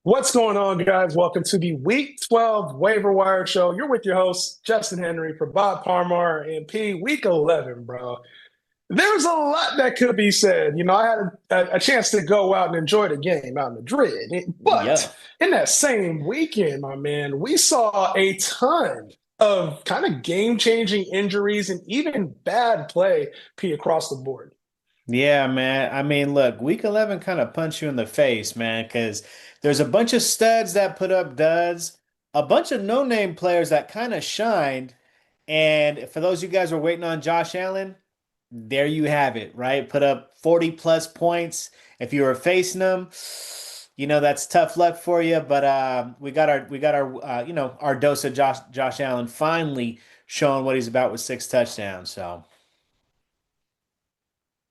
What's going on, guys? Welcome to the Week 12 Waiver-Wire Show. You're with your hosts, Justin Henry, Prabhat Parmar, and P. Week 11, bro. There's a lot that could be said. I had a chance to go out and enjoy the game out in Madrid. Yeah. But in that same weekend, my man, we saw a ton of kind of game-changing injuries and even bad play, P, across the board. Yeah, man. I mean, look, week 11 kind of punched you in the face, man, because there's a bunch of studs that put up duds, a bunch of no-name players that kind of shined. And for those of you guys who are waiting on Josh Allen, there you have it, right? Put up 40 plus points. If you were facing them, that's tough luck for you. But we got our our dose of Josh Allen finally showing what he's about with 6 touchdowns. So.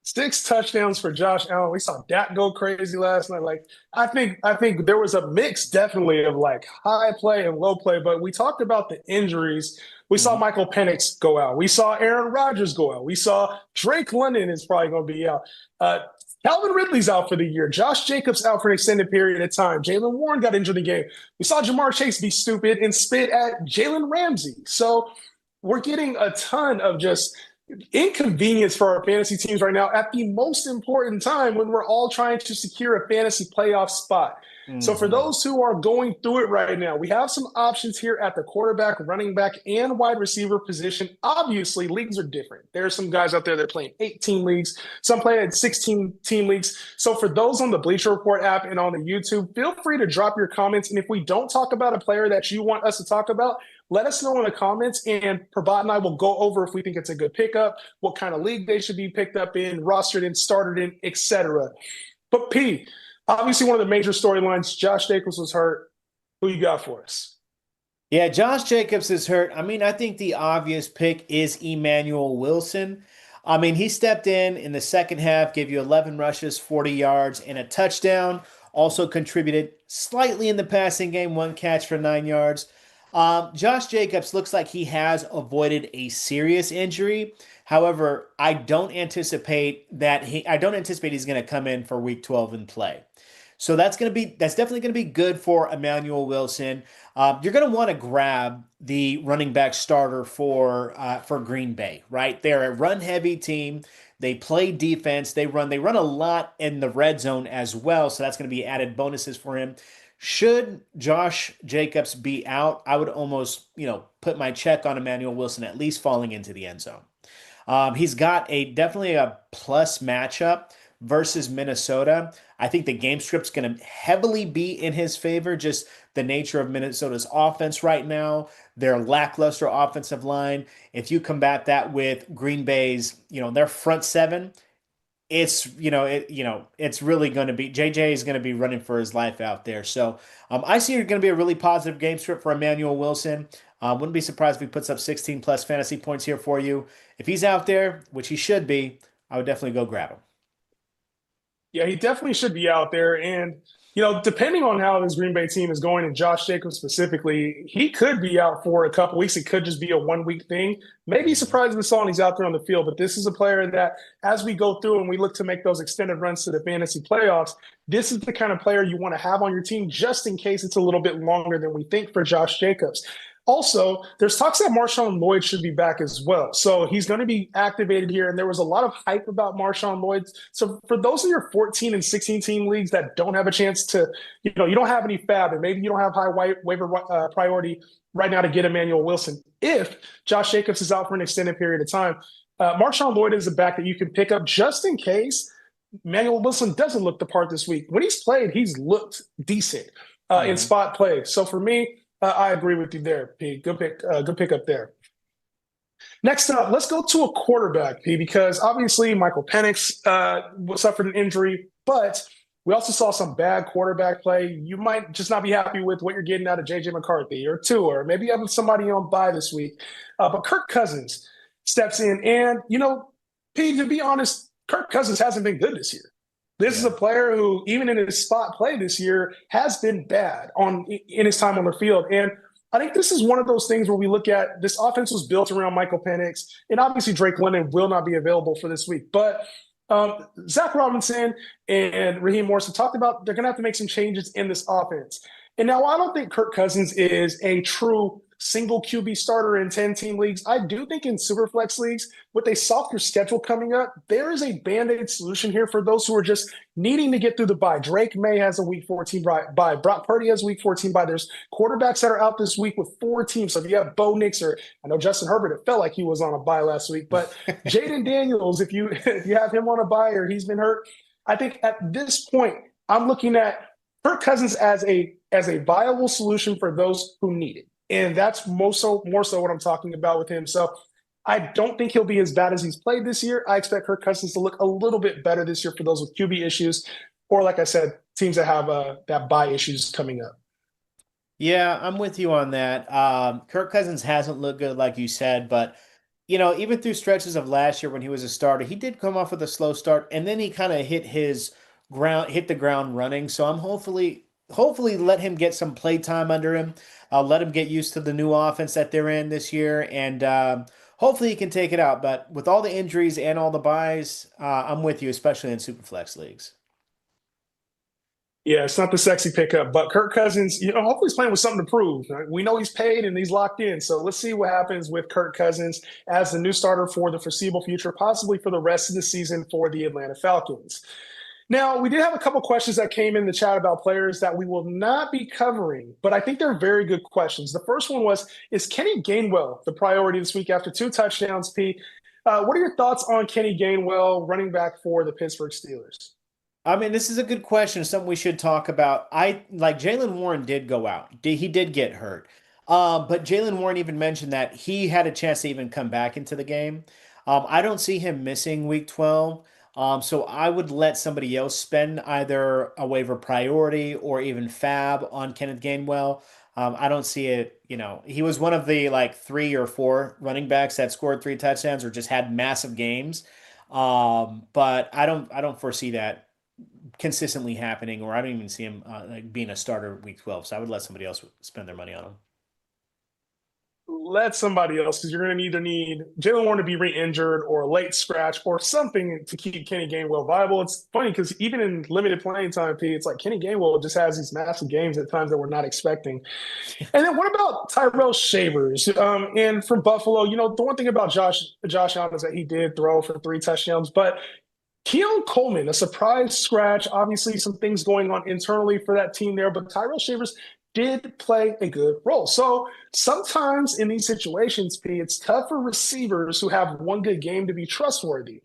Six touchdowns for Josh Allen. We saw Dak go crazy last night. I think there was a mix definitely of like high play and low play, but we talked about the injuries. We saw Mhm. Michael Penix go out. We saw Aaron Rodgers go out. We saw Drake London is probably going to be out. Uh, Calvin Ridley's out for the year. Josh Jacobs out for an extended period of time. Jalen Warren got injured in the game. We saw Jamar Chase be stupid and spit at Jalen Ramsey. So we're getting a ton of just inconvenience for our fantasy teams right now at the most important time when we're all trying to secure a fantasy playoff spot. So, for Mhm. those who are going through it right now, we have some options here at the quarterback, running back, and wide receiver position. Obviously, leagues are different. There are some guys out there that play in 18 leagues, some play at 16 team leagues. So, for those on the Bleacher Report app and on the YouTube, feel free to drop your comments. And if we don't talk about a player that you want us to talk about, let us know in the comments, and Prabhat and I will go over if we think it's a good pickup, what kind of league they should be picked up in, rostered in, started in, etc. But P, obviously one of the major storylines, Josh Jacobs was hurt. Who you got for us? Yeah, Josh Jacobs is hurt. I mean, I think the obvious pick is Emmanuel Wilson. I mean, he stepped in the second half, gave you 11 rushes, 40 yards, and a touchdown. Also contributed slightly in the passing game, one catch for 9 yards. Josh Jacobs looks like he has avoided a serious injury. However, I don't anticipate he's going to come in for week 12 and play. So that's definitely going to be good for Emmanuel Wilson. You're going to want to grab the running back starter for Green Bay, right? They're a run heavy team. They play defense. They run a lot in the red zone as well. So that's going to be added bonuses for him. Should Josh Jacobs be out, I would almost put my check on Emmanuel Wilson at least falling into the end zone. He's got a definitely a plus matchup versus Minnesota. I think the game script's going to heavily be in his favor, just the nature of Minnesota's offense right now, their lackluster offensive line. If you combat that with Green Bay's, their front seven, it's really going to be JJ is going to be running for his life out there. So I see it going to be a really positive game script for Emmanuel Wilson. Wouldn't be surprised if he puts up 16 plus fantasy points here for you. If he's out there, which he should be, I would definitely go grab him. Yeah, he definitely should be out there. And, depending on how this Green Bay team is going, and Josh Jacobs specifically, he could be out for a couple weeks. It could just be a 1 week thing. Maybe Mhm. surprised we saw and he's out there on the field. But this is a player that, as we go through and we look to make those extended runs to the fantasy playoffs, this is the kind of player you want to have on your team just in case it's a little bit longer than we think for Josh Jacobs. Also, there's talks that Marshawn Lloyd should be back as well. So he's going to be activated here. And there was a lot of hype about Marshawn Lloyd. So for those of your 14 and 16 team leagues that don't have a chance to, you don't have any fab and maybe you don't have high waiver priority right now to get Emmanuel Wilson. If Josh Jacobs is out for an extended period of time, Marshawn Lloyd is a back that you can pick up just in case Emmanuel Wilson doesn't look the part this week. When he's played, he's looked decent in Mhm. spot play. So for me, I agree with you there, P. Good pick up there. Next up, let's go to a quarterback, P, because obviously Michael Penix suffered an injury, but we also saw some bad quarterback play. You might just not be happy with what you're getting out of JJ McCarthy or two, or maybe you have somebody on bye this week. But Kirk Cousins steps in, and P, to be honest, Kirk Cousins hasn't been good this year. This is Yeah. a player who, even in his spot play this year, has been bad in his time on the field. And I think this is one of those things where we look at this offense was built around Michael Penix, and obviously Drake London will not be available for this week. But Zach Robinson and Raheem Morris have talked about they're going to have to make some changes in this offense. And now I don't think Kirk Cousins is a true single QB starter in 10-team leagues. I do think in Superflex leagues, with a softer schedule coming up, there is a band-aid solution here for those who are just needing to get through the bye. Drake May has a week 14 bye. Brock Purdy has a week 14 bye. There's quarterbacks that are out this week with 4 teams. So if you have Bo Nix or I know Justin Herbert, it felt like he was on a bye last week. But Jaden Daniels, if you have him on a bye or he's been hurt, I think at this point, I'm looking at Kirk Cousins as a viable solution for those who need it. And that's more so what I'm talking about with him. So I don't think he'll be as bad as he's played this year. I expect Kirk Cousins to look a little bit better this year for those with QB issues, or like I said, teams that have that bye issues coming up. Yeah, I'm with you on that. Kirk Cousins hasn't looked good, like you said, but even through stretches of last year when he was a starter, he did come off with a slow start, and then he kind of hit the ground running. So I'm hopefully let him get some play time under him. I'll let him get used to the new offense that they're in this year, and hopefully he can take it out. But with all the injuries and all the buys, I'm with you, especially in Superflex leagues. Yeah, it's not the sexy pickup, but Kirk Cousins, hopefully he's playing with something to prove. Right? We know he's paid and he's locked in. So let's see what happens with Kirk Cousins as the new starter for the foreseeable future, possibly for the rest of the season for the Atlanta Falcons. Now, we did have a couple questions that came in the chat about players that we will not be covering, but I think they're very good questions. The first one was, is Kenny Gainwell the priority this week after 2 touchdowns, Pete? What are your thoughts on Kenny Gainwell, running back for the Pittsburgh Steelers? I mean, this is a good question, something we should talk about. I like Jaylen Warren did go out. He did get hurt. But Jaylen Warren even mentioned that he had a chance to even come back into the game. I don't see him missing week 12. So I would let somebody else spend either a waiver priority or even fab on Kenneth Gainwell. I don't see it, he was one of the like 3 or 4 running backs that scored 3 touchdowns or just had massive games. But I don't foresee that consistently happening, or I don't even see him like being a starter week 12. So I would let somebody else spend their money on him. Let somebody else, because you're going to either need Jaylen Warren to be re-injured or a late scratch or something to keep Kenny Gainwell viable. It's funny because even in limited playing time, P, it's like Kenny Gainwell just has these massive games at times that we're not expecting. And then what about Tyrell Shavers? And from Buffalo, the one thing about Josh Allen is that he did throw for 3 touchdowns, but Keon Coleman, a surprise scratch. Obviously, some things going on internally for that team there, but Tyrell Shavers did play a good role. So sometimes in these situations, P, it's tough for receivers who have one good game to be trustworthy.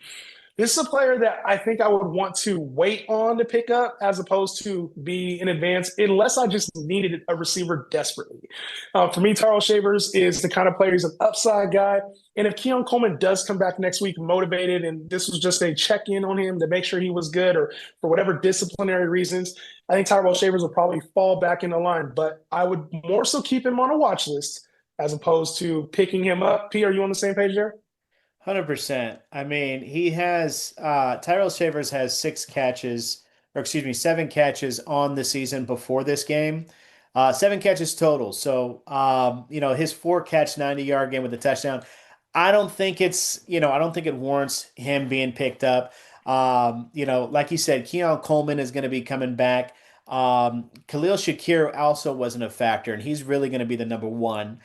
This is a player that I think I would want to wait on to pick up as opposed to be in advance, unless I just needed a receiver desperately. For me, Tyrell Shavers is the kind of player, he's an upside guy. And if Keon Coleman does come back next week motivated, and this was just a check-in on him to make sure he was good or for whatever disciplinary reasons, I think Tyrell Shavers will probably fall back in the line. But I would more so keep him on a watch list as opposed to picking him up. P, are you on the same page there? 100%. I mean, he has Tyrell Shavers has 7 catches on the season before this game. 7 catches total. So, his 4-catch 90-yard game with a touchdown. I don't think it warrants him being picked up. Like you said, Keon Coleman is going to be coming back. Khalil Shakir also wasn't a factor, and he's really going to be the number 1.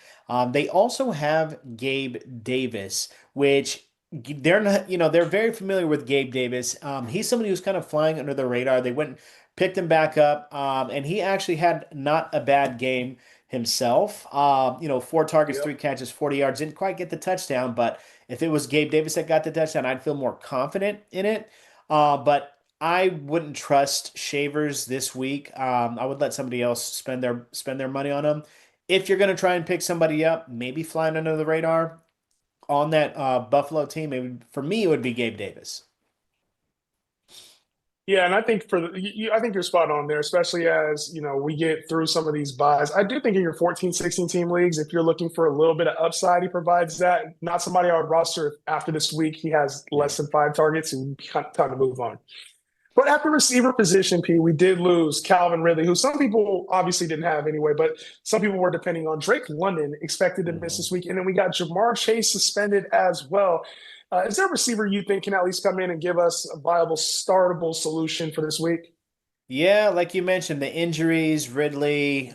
They also have Gabe Davis, which they're not, they're very familiar with Gabe Davis. He's somebody who's kind of flying under the radar. They went and picked him back up, and he actually had not a bad game himself. 4 targets, 3 catches, 40 yards. Didn't quite get the touchdown, but if it was Gabe Davis that got the touchdown, I'd feel more confident in it. But I wouldn't trust Shavers this week. I would let somebody else spend their money on him. If you're going to try and pick somebody up, maybe flying under the radar on that Buffalo team, maybe for me it would be Gabe Davis. Yeah, and I think I think you're spot on there, especially as we get through some of these buys. I do think in your 14, 16 team leagues, if you're looking for a little bit of upside, he provides that. Not somebody I would roster if after this week he has less than 5 targets and time to move on. But at the receiver position, P, we did lose Calvin Ridley, who some people obviously didn't have anyway, but some people were depending on. Drake London expected to miss this week. And then we got Jamar Chase suspended as well. Is there a receiver you think can at least come in and give us a viable, startable solution for this week? Yeah, like you mentioned, the injuries, Ridley,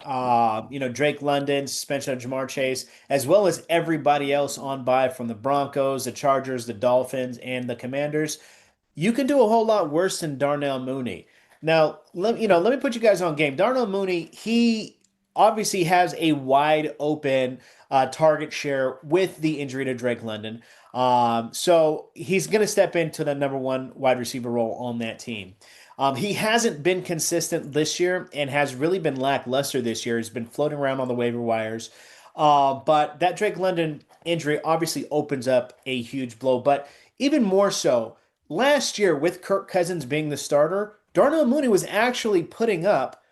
Drake London, suspension of Jamar Chase, as well as everybody else on bye from the Broncos, the Chargers, the Dolphins, and the Commanders. You can do a whole lot worse than Darnell Mooney. Now, let me put you guys on game. Darnell Mooney, he obviously has a wide open target share with the injury to Drake London. So he's going to step into the number one wide receiver role on that team. He hasn't been consistent this year and has really been lackluster this year. He's been floating around on the waiver wires. But that Drake London injury obviously opens up a huge blow. But even more so, last year with Kirk Cousins being the starter, Darnell Mooney was actually putting up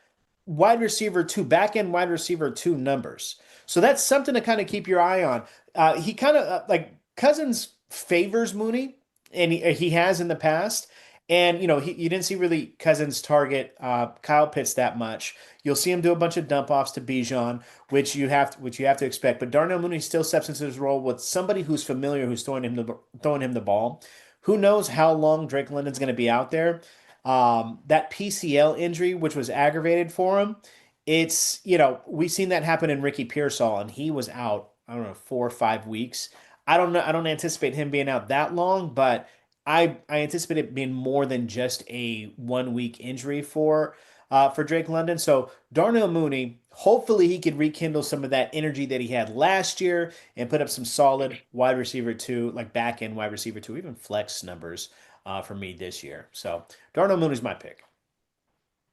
back end wide receiver two numbers. So that's something to kind of keep your eye on. He kind of like Cousins favors Mooney, and he has in the past. And you didn't see really Cousins target Kyle Pitts that much. You'll see him do a bunch of dump offs to Bijan, which you have to expect. But Darnell Mooney still steps into his role with somebody who's familiar, who's throwing him the ball. Who knows how long Drake London's going to be out there? That PCL injury, which was aggravated for him, we've seen that happen in Ricky Pearsall, and he was out, I don't know, 4 or 5 weeks. I don't know. I don't anticipate him being out that long, but I anticipate it being more than just a 1 week injury for Drake London. So Darnell Mooney, hopefully he could rekindle some of that energy that he had last year and put up some solid wide receiver two, like back end wide receiver two, even flex numbers for me this year. So Darnell Mooney's my pick.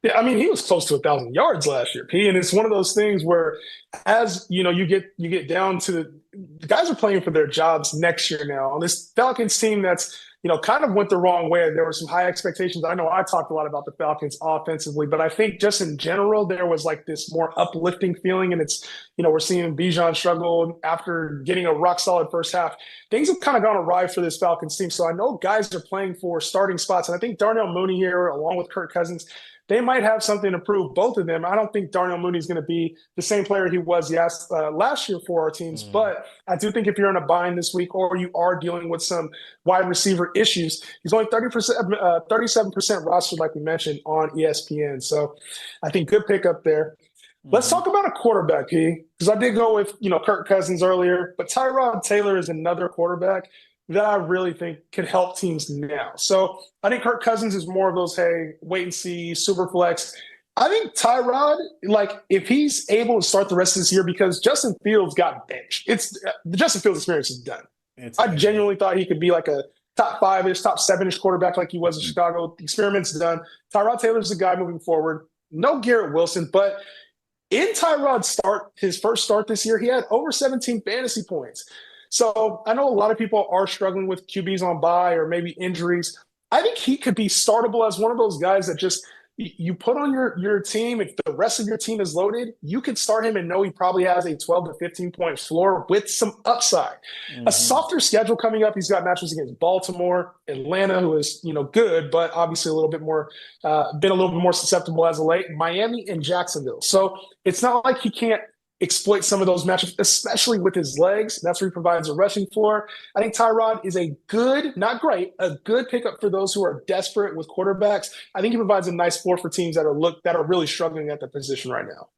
Yeah, I mean, he was close to 1,000 yards last year, P. And it's one of those things where, as you get down to the guys are playing for their jobs next year now. On this Falcons team, that's kind of went the wrong way. There were some high expectations. I know I talked a lot about the Falcons offensively, but I think just in general, there was like this more uplifting feeling. And it's we're seeing Bijan struggle after getting a rock solid first half. Things have kind of gone awry for this Falcons team. So I know guys are playing for starting spots, and I think Darnell Mooney here, along with Kirk Cousins, they might have something to prove, both of them. I don't think Darnell Mooney is going to be the same player he was last year for our teams, but I do think if you're in a bind this week or you are dealing with some wide receiver issues, he's only 37% rostered, like we mentioned, on ESPN. So I think good pickup there. Let's talk about a quarterback, P, because I did go with Kirk Cousins earlier, but Tyrod Taylor is another quarterback that I really think could help teams now. So I think Kirk Cousins is more of those, hey, wait and see, super flex. I think Tyrod, like if he's able to start the rest of this year, because Justin Fields got benched. The Justin Fields experience is done. I genuinely thought he could be like a top 5-ish, top 7-ish quarterback like he was in Chicago. The experiment's done. Tyrod Taylor's the guy moving forward. No Garrett Wilson, but in Tyrod's his first start this year, he had over 17 fantasy points. So I know a lot of people are struggling with QBs on bye or maybe injuries. I think he could be startable as one of those guys that just you put on your team. If the rest of your team is loaded, you could start him and know he probably has a 12 to 15 point floor with some upside. A softer schedule coming up. He's got matches against Baltimore, Atlanta, who is good, but obviously a little bit more been a little bit more susceptible as of late. Miami and Jacksonville. So it's not like he can't exploit some of those matchups, especially with his legs. That's where he provides a rushing floor. I think Tyrod is a good, not great, a good pickup for those who are desperate with quarterbacks. I think he provides a nice floor for teams that are really struggling at the position right now.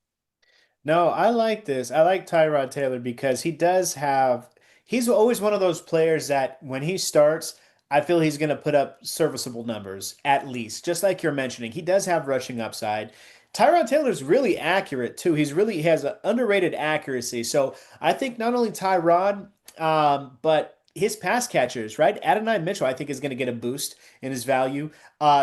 No, I like this. I like Tyrod Taylor because he's always one of those players that when he starts, I feel he's going to put up serviceable numbers at least. Just like you're mentioning, he does have rushing upside. Tyrod Taylor's really accurate too. He has an underrated accuracy. So I think not only Tyrod, but his pass catchers, right? Adonai Mitchell, I think, is going to get a boost in his value.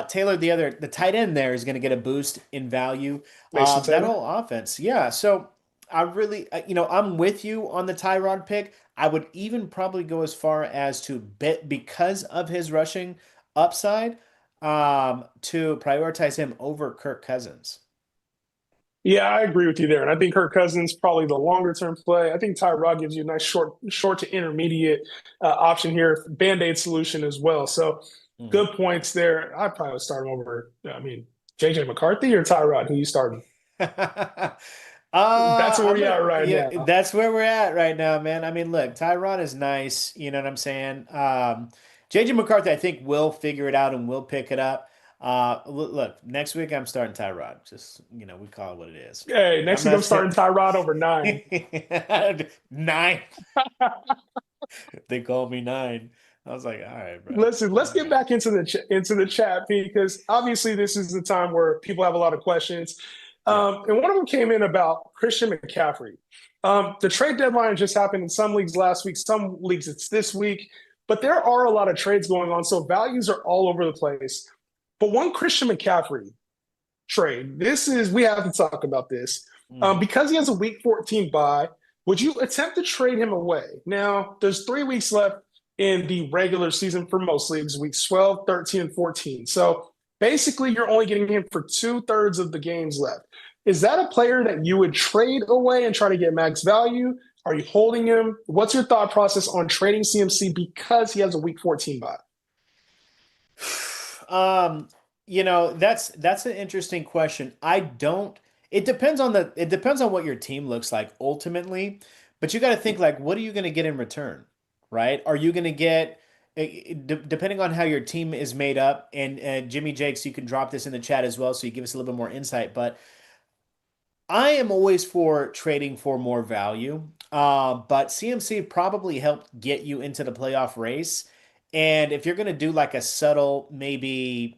Taylor, the tight end there, is going to get a boost in value. That whole offense, yeah. So I really, I'm with you on the Tyrod pick. I would even probably go as far as to bet because of his rushing upside, to prioritize him over Kirk Cousins. Yeah, I agree with you there. And I think Kirk Cousins probably the longer term play. I think Tyrod gives you a nice short to intermediate option here, Band-Aid solution as well. So good points there. I'd probably start him over, JJ McCarthy or Tyrod, who you starting? That's where I'm we gonna, are right yeah, now. that's where we're at right now, man. I mean, look, Tyron is nice, you know what I'm saying? JJ McCarthy, I think, will figure it out and will pick it up. Look, next week I'm starting Tyrod. Just, we call it what it is. Hey, next I'm week I'm not starting Tyrod over 9. 9. They called me 9. I was like, all right, bro. Listen, All let's get right. back into the chat, Pete, because obviously this is the time where people have a lot of questions. Yeah. And one of them came in about Christian McCaffrey. The trade deadline just happened in some leagues last week, some leagues it's this week, but there are a lot of trades going on, so values are all over the place. But one Christian McCaffrey trade, we have to talk about this. Mhm. Because he has a week 14 bye, would you attempt to trade him away? Now, there's 3 weeks left in the regular season for most leagues, weeks 12, 13, and 14. So basically, you're only getting him for 2/3 of the games left. Is that a player that you would trade away and try to get max value? Are you holding him? What's your thought process on trading CMC because he has a week 14 bye? Um, that's an interesting question. It depends on what your team looks like ultimately, but you got to think like what are you going to get in return, right? Are you going to get depending on how your team is made up and Jimmy Jakes, you can drop this in the chat as well so you give us a little bit more insight, but I am always for trading for more value. But CMC probably helped get you into the playoff race. And if you're going to do like a subtle, maybe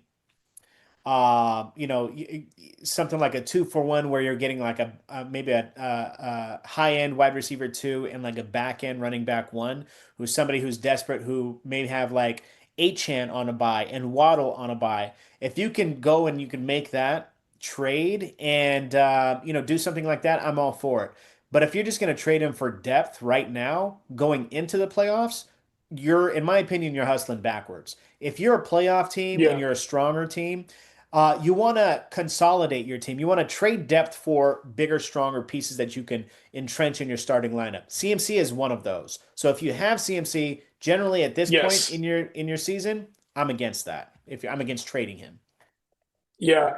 something like a 2-for-1 where you're getting like maybe a high end wide receiver two and like a back end running back one, who's somebody who's desperate who may have like Achane on a buy and Waddle on a buy. If you can go and you can make that trade and do something like that, I'm all for it. But if you're just going to trade him for depth right now, going into the playoffs, in my opinion, you're hustling backwards. If you're a playoff team and Yeah. you're a stronger team, you want to consolidate your team. You want to trade depth for bigger, stronger pieces that you can entrench in your starting lineup. CMC is one of those. So if you have CMC, generally at this point Yes. in your season, I'm against that. I'm against trading him. Yeah.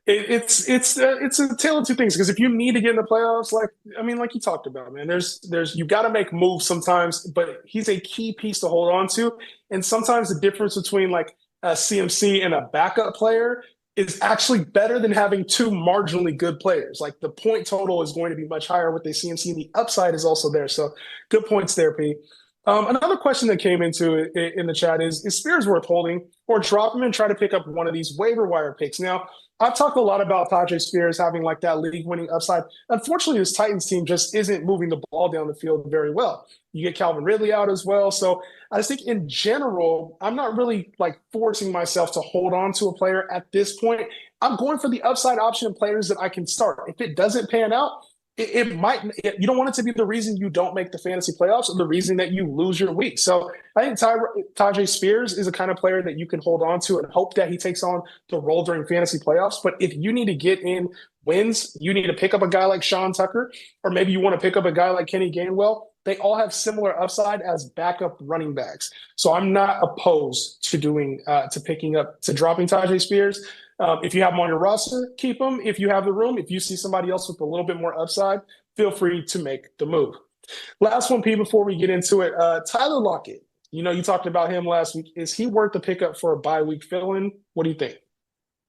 It's a tale of two things because if you need to get in the playoffs, like you talked about, man, there's you got to make moves sometimes, but he's a key piece to hold on to, and sometimes the difference between like a CMC and a backup player is actually better than having two marginally good players. Like the point total is going to be much higher with the CMC, and the upside is also there. So good points there, Pete. Another question that came in the chat is Spears worth holding or drop him and try to pick up one of these waiver wire picks? Now, I've talked a lot about Tajay Spears having like that league winning upside. Unfortunately, this Titans team just isn't moving the ball down the field very well. You get Calvin Ridley out as well. So I just think in general, I'm not really like forcing myself to hold on to a player at this point. I'm going for the upside option of players that I can start. If it doesn't pan out, you don't want it to be the reason you don't make the fantasy playoffs or the reason that you lose your week. So I think Tajay Spears is a kind of player that you can hold on to and hope that he takes on the role during fantasy playoffs. But if you need to get in wins, you need to pick up a guy like Sean Tucker, or maybe you want to pick up a guy like Kenny Gainwell. They all have similar upside as backup running backs. So I'm not opposed to dropping Tajay Spears. If you have him on your roster, keep him. If you have the room, if you see somebody else with a little bit more upside, feel free to make the move. Last one, P, before we get into it, Tyler Lockett. You talked about him last week. Is he worth the pickup for a bye week fill-in? What do you think?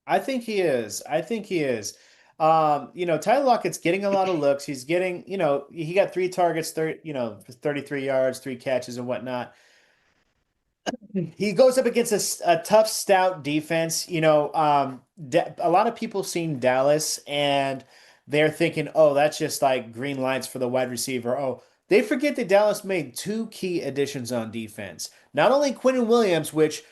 I think he is. I think he is. Tyler Lockett's getting a lot of looks. He's getting, he got 3 targets, 33 yards, 3 catches and whatnot. He goes up against a tough, stout defense. A lot of people seen Dallas and they're thinking, oh, that's just like green lights for the wide receiver. Oh, they forget that Dallas made two key additions on defense. Not only Quentin Williams, which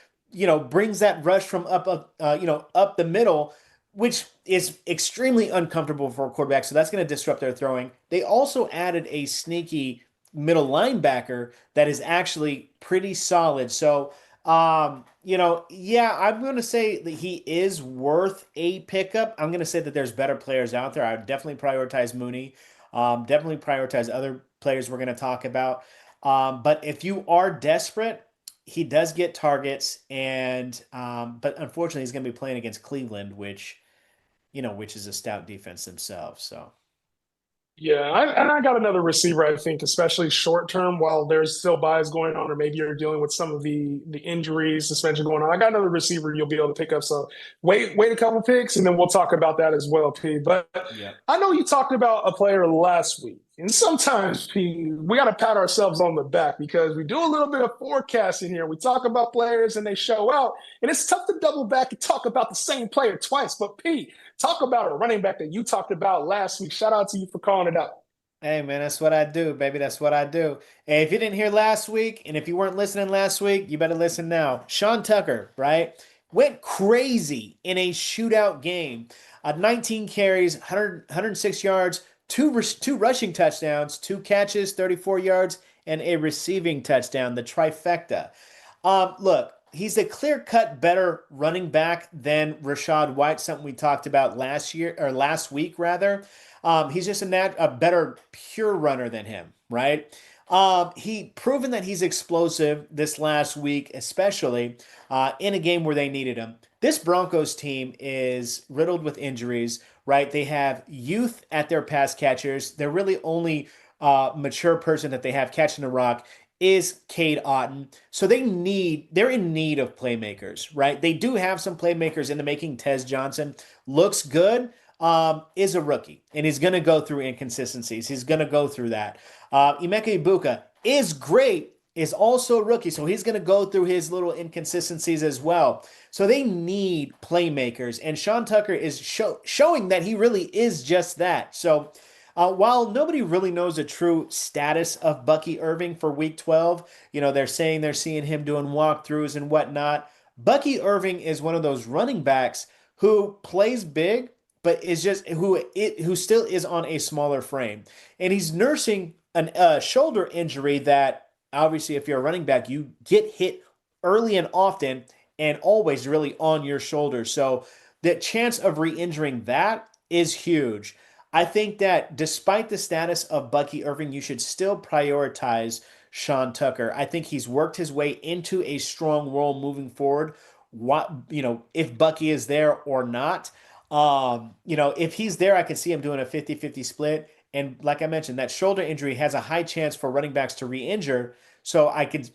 brings that rush from up the middle, which is extremely uncomfortable for a quarterback. So that's going to disrupt their throwing. They also added a sneaky middle linebacker that is actually pretty solid. So, yeah, I'm going to say that he is worth a pickup. I'm going to say that there's better players out there. I would definitely prioritize Mooney. Definitely prioritize other players we're going to talk about. But if you are desperate, he does get targets, and but unfortunately, he's going to be playing against Cleveland, which is a stout defense themselves. So. Yeah, and I got another receiver, I think, especially short term, while there's still buys going on, or maybe you're dealing with some of the injuries, suspension going on. I got another receiver you'll be able to pick up. So wait a couple picks, and then we'll talk about that as well, P. But Yep. I know you talked about a player last week, and sometimes, P, we got to pat ourselves on the back because we do a little bit of forecasting here. We talk about players and they show out, and it's tough to double back and talk about the same player twice. But P, talk about a running back that you talked about last week. Shout out to you for calling it out. Hey man, that's what I do, baby. That's what I do. Hey, if you didn't hear last week, and if you weren't listening last week, you better listen now. Sean Tucker, right? Went crazy in a shootout game. 19 carries, 106 yards, two rushing touchdowns, two catches, 34 yards, and a receiving touchdown, the trifecta. Look, he's a clear-cut better running back than Rashad White, something we talked about last year or last week rather. He's just a better pure runner than him, right? He proven that he's explosive this last week, especially in a game where they needed him. This Broncos team is riddled with injuries, right? They have youth at their pass catchers. They're really only mature person that they have catching the rock is Cade Otton. So they're in need of playmakers, right? They do have some playmakers in the making. Tez Johnson looks good, is a rookie, and he's going to go through inconsistencies. He's going to go through that. Emeka Ibuka is great, is also a rookie, so he's going to go through his little inconsistencies as well. So they need playmakers, and Sean Tucker is showing that he really is just that. So while nobody really knows the true status of Bucky Irving for Week 12, they're saying they're seeing him doing walkthroughs and whatnot. Bucky Irving is one of those running backs who plays big, but is just who still is on a smaller frame, and he's nursing a shoulder injury that obviously, if you're a running back, you get hit early and often, and always really on your shoulder. So the chance of re-injuring that is huge. I think that despite the status of Bucky Irving, you should still prioritize Sean Tucker. I think he's worked his way into a strong role moving forward. If Bucky is there or not. If he's there, I can see him doing a 50-50 split. And like I mentioned, that shoulder injury has a high chance for running backs to re-injure. So I could,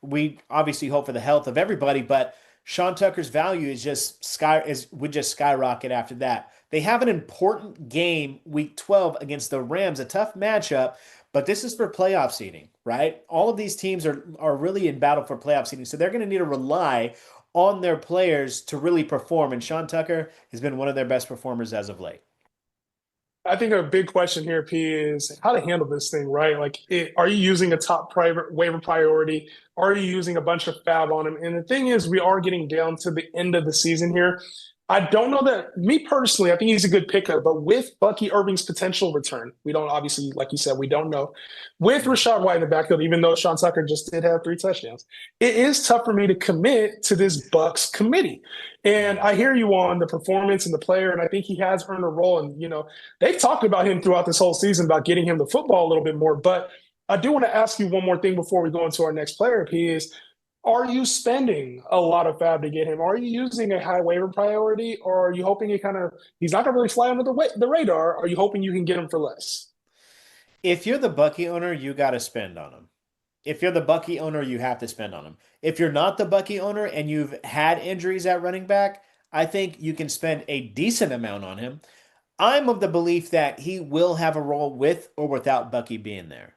we obviously hope for the health of everybody, but Sean Tucker's value would just skyrocket after that. They have an important game week 12 against the Rams, a tough matchup, but this is for playoff seeding, right? All of these teams are really in battle for playoff seeding, so they're going to need to rely on their players to really perform, and Sean Tucker has been one of their best performers as of late. I think a big question here, P, is how to handle this thing, right? Like, are you using a top private waiver priority? Are you using a bunch of fab on him? And the thing is, we are getting down to the end of the season here. I don't know that, me personally, I think he's a good pickup, but with Bucky Irving's potential return, we don't obviously, like you said, we don't know. With Rashad White in the backfield, even though Sean Tucker just did have 3 touchdowns, it is tough for me to commit to this Bucks committee. And I hear you on the performance and the player, and I think he has earned a role. And, they've talked about him throughout this whole season about getting him the football a little bit more. But I do want to ask you one more thing before we go into our next player, P, is are you spending a lot of fab to get him? Are you using a high waiver priority, or are you hoping he's not going to really fly under the radar? Are you hoping you can get him for less? If you're the Bucky owner, you got to spend on him. If you're the Bucky owner, you have to spend on him. If you're not the Bucky owner and you've had injuries at running back, I think you can spend a decent amount on him. I'm of the belief that he will have a role with or without Bucky being there,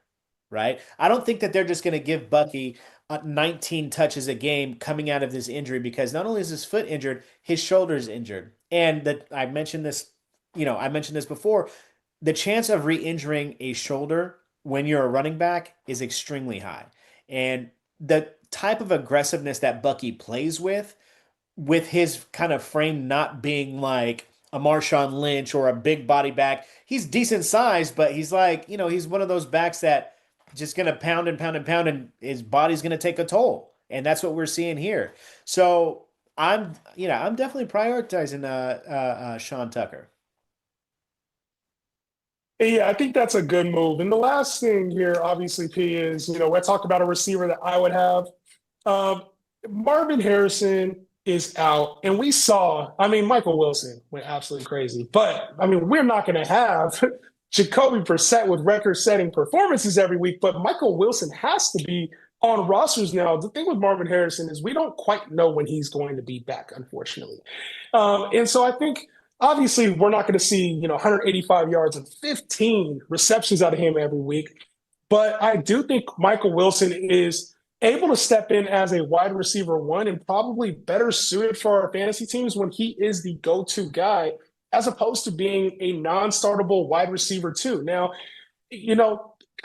right? I don't think that they're just going to give Bucky 19 touches a game coming out of this injury, because not only is his foot injured, his shoulder is injured. And that I mentioned this before, the chance of re-injuring a shoulder when you're a running back is extremely high. And the type of aggressiveness that Bucky plays with his kind of frame not being like a Marshawn Lynch or a big body back. He's decent size, but he's like, he's one of those backs that just going to pound and pound and pound, and his body's going to take a toll. And that's what we're seeing here. So I'm definitely prioritizing Sean Tucker. Yeah, I think that's a good move. And the last thing here, obviously, P, is, I talked about a receiver that I would have. Um, Marvin Harrison is out. And we saw, Michael Wilson went absolutely crazy. But, we're not going to have Jacoby Brissett with record-setting performances every week, but Michael Wilson has to be on rosters now. The thing with Marvin Harrison is we don't quite know when he's going to be back, unfortunately. And so I think obviously we're not going to see 185 yards and 15 receptions out of him every week, but I do think Michael Wilson is able to step in as a wide receiver one and probably better suited for our fantasy teams when he is the go-to guy as opposed to being a non-startable wide receiver two. Now,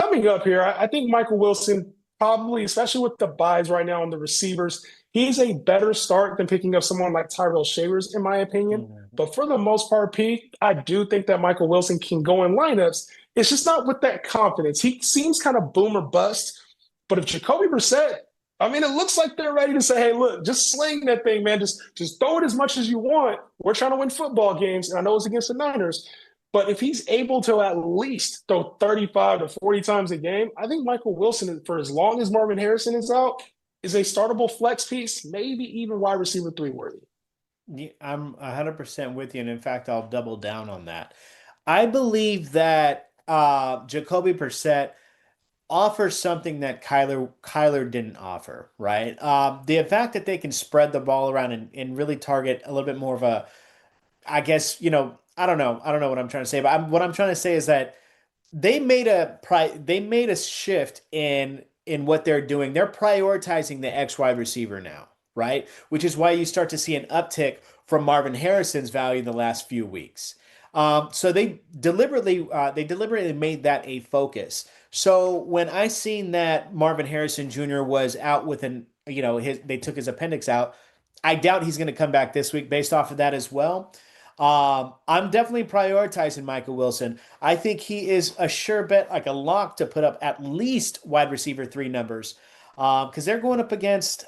coming up here, I think Michael Wilson probably, especially with the buys right now on the receivers, he's a better start than picking up someone like Tyrell Shavers, in my opinion. But for the most part, Pete, I do think that Michael Wilson can go in lineups. It's just not with that confidence. He seems kind of boom or bust. But if Jacoby Brissett, I mean, it looks like they're ready to say, hey, look, just sling that thing, man. Just throw it as much as you want. We're trying to win football games, and I know it's against the Niners. But if he's able to at least throw 35 to 40 times a game, I think Michael Wilson, for as long as Marvin Harrison is out, is a startable flex piece, maybe even wide receiver three worthy. I'm 100% with you. And in fact, I'll double down on that. I believe that Jacoby Brissett offers something that Kyler didn't offer, right? The fact that they can spread the ball around and really target a little bit more of a, I guess, I don't know. I don't know what I'm trying to say, but what I'm trying to say is that they made a shift in what they're doing. They're prioritizing the X wide receiver now, right? Which is why you start to see an uptick from Marvin Harrison's value the last few weeks. So they deliberately made that a focus. So when I seen that Marvin Harrison Jr. was out with they took his appendix out. I doubt he's going to come back this week based off of that as well. I'm definitely prioritizing Michael Wilson. I think he is a sure bet, like a lock to put up at least wide receiver three numbers. Because they're going up against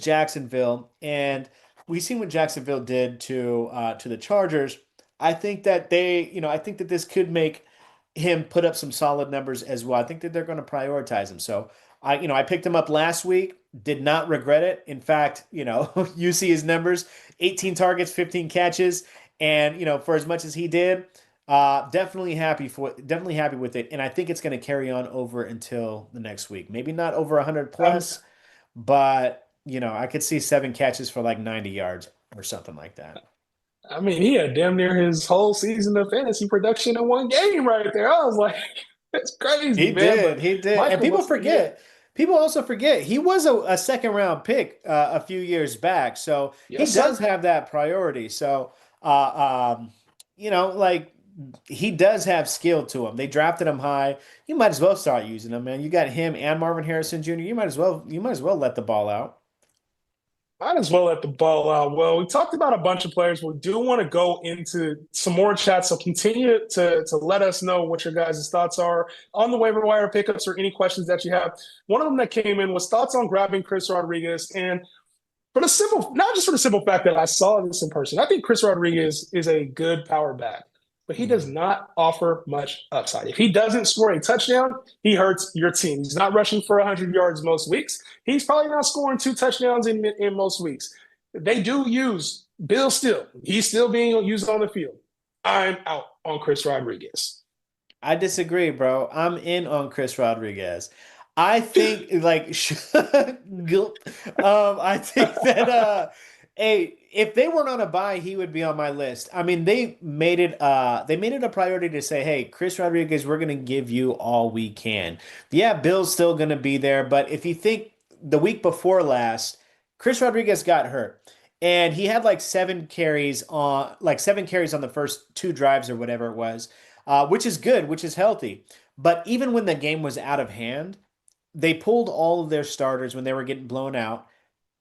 Jacksonville, and we've seen what Jacksonville did to the Chargers. I think that this could make him put up some solid numbers as well. I think that they're going to prioritize him. So I picked him up last week, did not regret it. In fact, you see his numbers, 18 targets, 15 catches. And, for as much as he did, definitely happy with it. And I think it's going to carry on over until the next week. Maybe not over 100 plus, but, I could see 7 catches for like 90 yards or something like that. I mean, he had damn near his whole season of fantasy production in one game right there. I was like, that's crazy, He man. did. But He did. And Michael people Wilson, yeah, forget. People also forget he was a second round pick a few years back. So he yes, does sir. have that priority. So, like he does have skill to him. They drafted him high. You might as well start using him, man. You got him and Marvin Harrison Jr. You might as well let the ball out. Might as well let the ball out. Well, we talked about a bunch of players. We do want to go into some more chats, so continue to let us know what your guys' thoughts are on the waiver wire pickups or any questions that you have. One of them that came in was thoughts on grabbing Chris Rodriguez, and not just for the simple fact that I saw this in person. I think Chris Rodriguez is a good power back, but he does Mhm. not offer much upside. If he doesn't score a touchdown, he hurts your team. He's not rushing for 100 yards most weeks. He's probably not scoring 2 touchdowns in most weeks. They do use Bill still. He's still being used on the field. I'm out on Chris Rodriguez. I disagree, bro. I'm in on Chris Rodriguez. I think guilt. I think that hey, if they weren't on a buy, he would be on my list. I mean, they made it a priority to say, hey, Chris Rodriguez, we're gonna give you all we can. Yeah, Bill's still gonna be there, but if you think the week before last, Chris Rodriguez got hurt. And he had like 7 carries on the first 2 drives or whatever it was, which is good, which is healthy. But even when the game was out of hand, they pulled all of their starters when they were getting blown out.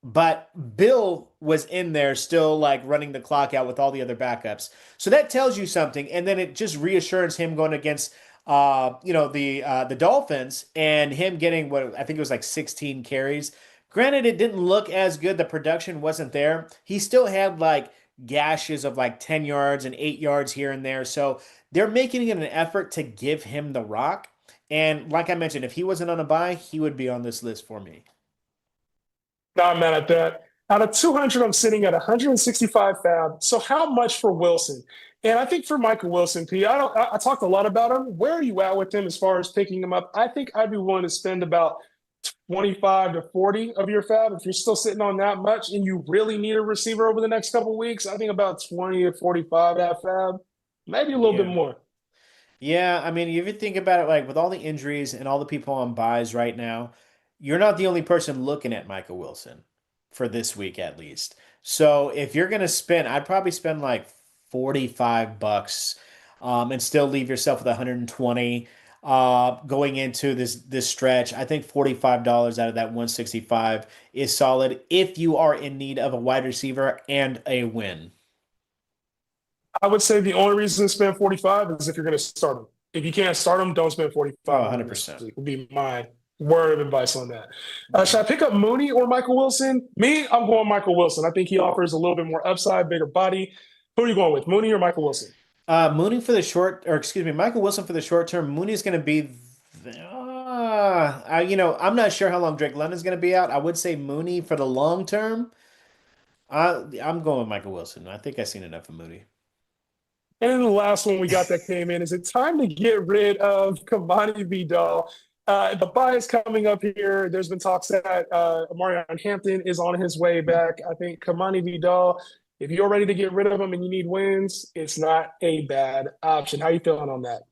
But Bill was in there still like running the clock out with all the other backups. So that tells you something. And then it just reassures him going against the Dolphins and him getting what I think it was like 16 carries. Granted, it didn't look as good. The production wasn't there. He still had like gashes of like 10 yards and 8 yards here and there. So they're making it an effort to give him the rock. And like I mentioned, if he wasn't on a buy, he would be on this list for me. Not mad at that. Out of 200, I'm sitting at 165 fab. So how much for Wilson? And I think for Michael Wilson, P, I talked a lot about him. Where are you at with him as far as picking him up? I think I'd be willing to spend about 25 to 40 of your fab. If you're still sitting on that much and you really need a receiver over the next couple of weeks, I think about 20 to 45 at fab, maybe a little bit Yeah. more. Yeah, I mean, if you think about it, like with all the injuries and all the people on buys right now, you're not the only person looking at Michael Wilson for this week at least. So if you're gonna spend, I'd probably spend like $45 and still leave yourself with 120 going into this stretch. I think $45 out of that 165 is solid if you are in need of a wide receiver and a win. I would say the only reason to spend 45 is if you're going to start them. If you can't start them, don't spend Oh, 45 on them this 100%. week, would be my word of advice on that. Should I pick up Mooney or Michael Wilson? Me, I'm going Michael Wilson. I think he offers a little bit more upside, bigger body. Who are you going with, Mooney or Michael Wilson? Mooney for the short, or excuse me, Michael Wilson for the short term. Mooney's going to be, I'm not sure how long Drake London's going to be out. I would say Mooney for the long term. I'm going with Michael Wilson. I think I've seen enough of Mooney. And then the last one we got that came in, is it time to get rid of Kamani Vidal? The buy is coming up here. There's been talks that Marion Hampton is on his way back. I think Kamani Vidal, if you're ready to get rid of him and you need wins, it's not a bad option. How you feeling on that?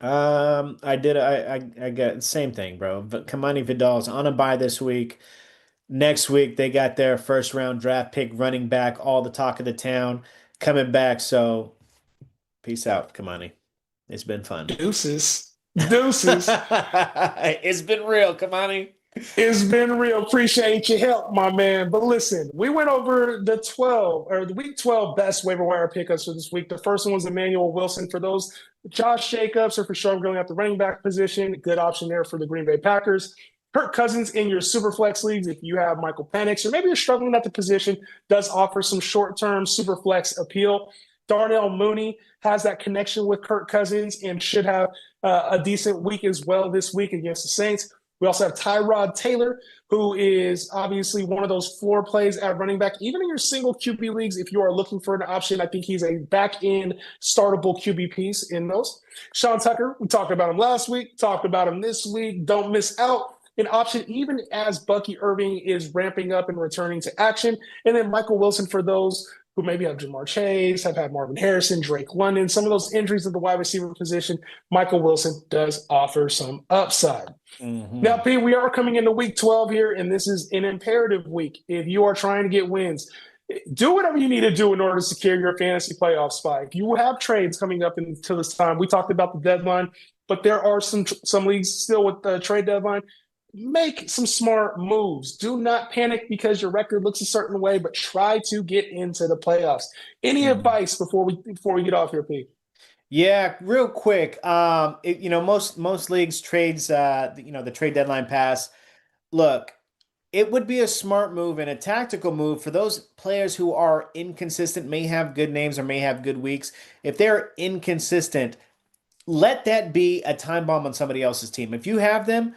I got the same thing, bro. But Kamani Vidal's on a bye this week. Next week they got their first round draft pick running back, all the talk of the town coming back. So peace out, Kamani. It's been fun. Deuces. Deuces. It's been real, Kamani. It's been real. Appreciate your help, my man. But listen, we went over the week 12 best waiver wire pickups for this week. The first one was Emmanuel Wilson. For those Josh Jacobs or for sure going at the running back position, good option there for the Green Bay Packers. Kirk Cousins in your super flex leagues, if you have Michael Penix or maybe you're struggling at the position, does offer some short-term super flex appeal. Darnell Mooney has that connection with Kirk Cousins and should have a decent week as well this week against the Saints. We also have Tyrod Taylor, who is obviously one of those floor plays at running back. Even in your single QB leagues, if you are looking for an option, I think he's a back-end startable QB piece in those. Sean Tucker, we talked about him last week, talked about him this week. Don't miss out. An option even as Bucky Irving is ramping up and returning to action. And then Michael Wilson for those who maybe have Jamar Chase, have had Marvin Harrison, Drake London, some of those injuries at the wide receiver position. Michael Wilson does offer some upside. Mm-hmm. Now, Pete, we are coming into week 12 here, and this is an imperative week. If you are trying to get wins, do whatever you need to do in order to secure your fantasy playoff spot. If you have trades coming up until this time, we talked about the deadline, but there are some leagues still with the trade deadline. Make some smart moves. Do not panic because your record looks a certain way, but try to get into the playoffs. Any advice before we get off here, Pete? Yeah, real quick. Most leagues trades the trade deadline pass. Look, it would be a smart move and a tactical move for those players who are inconsistent, may have good names or may have good weeks. If they're inconsistent, let that be a time bomb on somebody else's team. If you have them,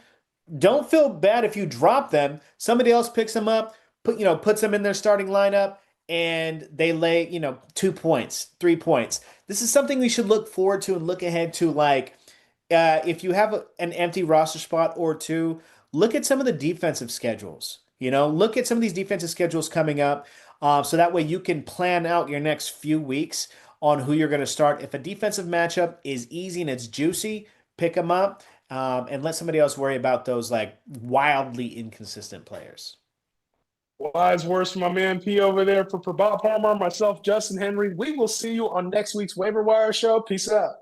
don't feel bad if you drop them. Somebody else picks them up, puts them in their starting lineup, and they lay, 2 points, 3 points. This is something we should look forward to and look ahead to. Like, if you have an empty roster spot or two, look at some of the defensive schedules. Look at some of these defensive schedules coming up, so that way you can plan out your next few weeks on who you're going to start. If a defensive matchup is easy and it's juicy, pick them up. And let somebody else worry about those like wildly inconsistent players. Wise words from my man P over there. For Bob Palmer, myself, Justin Henry, we will see you on next week's Waiver Wire show. Peace out.